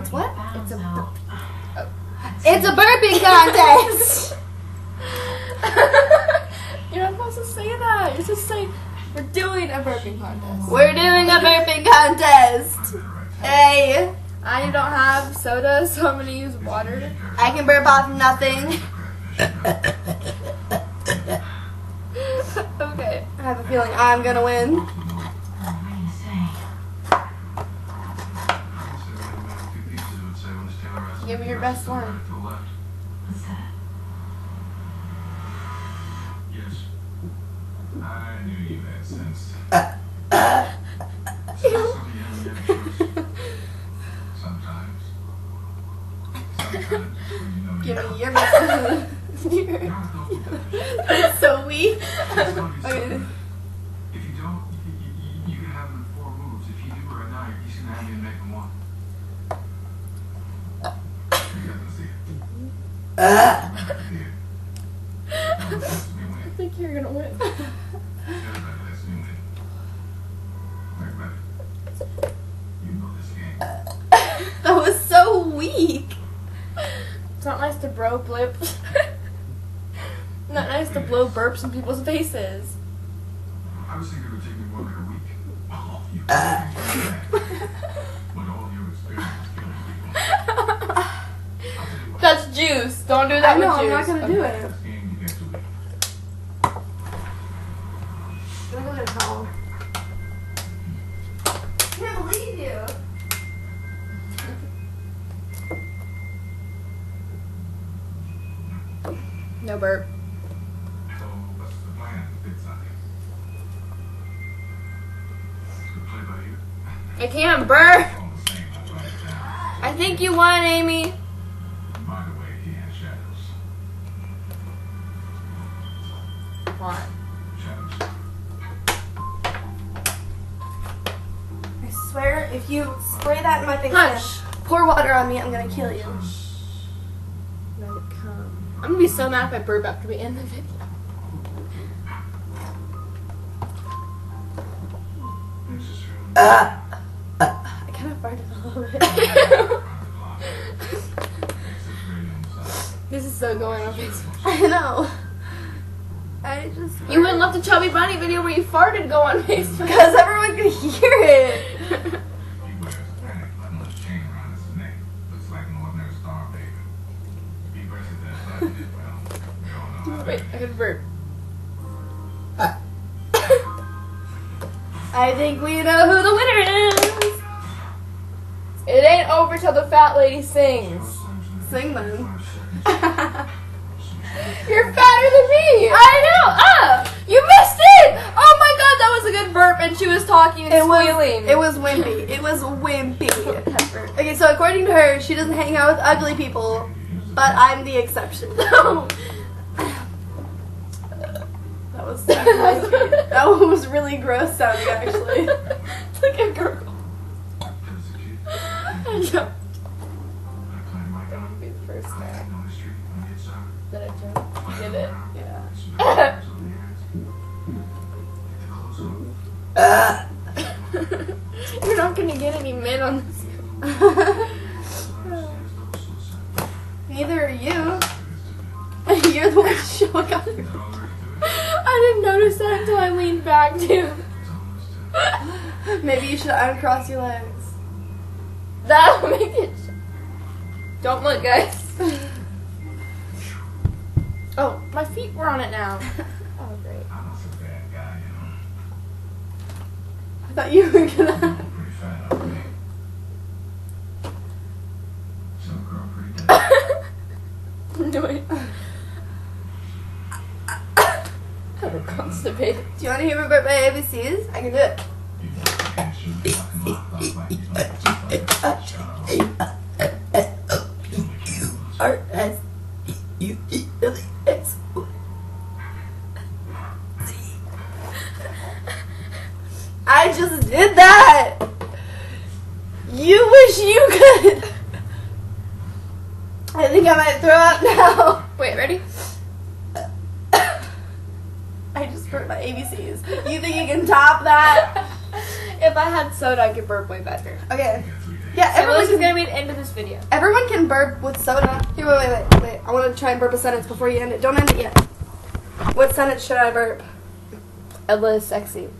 It's what? It's a burping contest. You're not supposed to say that. You're supposed to say we're doing a burping contest. We're doing a burping contest. Hey, I don't have soda, so I'm gonna use water. I can burp off nothing. Okay. I have a feeling I'm gonna win. Give me your best one. Yes. I knew you had sense. Sometimes. Give me your best one. That's so weak. Okay. If you don't, you can have them in 4 moves. If you do it right now, he's gonna have you make them 1. You guys can see it. I think you're gonna win. Everybody lets me win. Everybody. You know this game. That was so weak. It's not nice to bro blip. Not nice to blow burps in people's faces. I was thinking it would take me more than a week. Oh, you when all your experience killing people. That's juice. Don't do that I know, with I'm juice. not gonna do it. This game you get to win. I'm gonna call. I can't believe you. No burp. So what's the plan, Big Sunday? Good play by you. I can't burp. All the same, I'll write it down. I think you won, Amy. By the way, he has shadows. What? Shadows. I swear, if you spray that in my face, Hush. pour water on me, I'm gonna kill you. Let it come. I'm gonna be so mad if I burp after we end the video. This is true. I kind of farted a little bit. Around the clock. Exit radio on the side. This is so going on Facebook. I know. I just. You wouldn't let the Chubby Bunny video where you farted go on Facebook. Because everyone can hear it. He wears a panic button on his chain around his neck. Looks like an ordinary star baby. If he presses that button, well, we all know how Wait, I could burp. I think we know who the winner is. It ain't over till the fat lady sings. Sing then. You're fatter than me. I know. You missed it. Oh my god, that was a good burp, and she was talking and squealing. It was wimpy. It was wimpy. Okay, so according to her, she doesn't hang out with ugly people, but I'm the exception. That was that one was really gross sounding, actually. Look at girl. I jumped. Be the first guy. Did I jump? Did it? Yeah. You're not gonna get any men on this. Neither are you. You're the one showing up. I didn't notice that until I leaned back too. Maybe you should uncross your legs. That'll make it. Don't look, guys. Oh, my feet were on it now. Oh, great. I'm not a bad guy, you know. I thought you were gonna. I'm pretty fat already. So girl, pretty good. Do it. I'm constipated. Do you want to hear me burp my ABCs? I can do it. R-S-U-E-L-S. I just did that. You wish you could. I think I might throw up now. Wait, ready? I just burped my ABCs. You think you can top that? If I had soda, I could burp way better. Okay. Yeah, So everyone this is can, gonna be the end of this video. everyone can burp with soda. Here, wait. I want to try and burp a sentence before you end it. Don't end it yet. What sentence should I burp? Ella is sexy.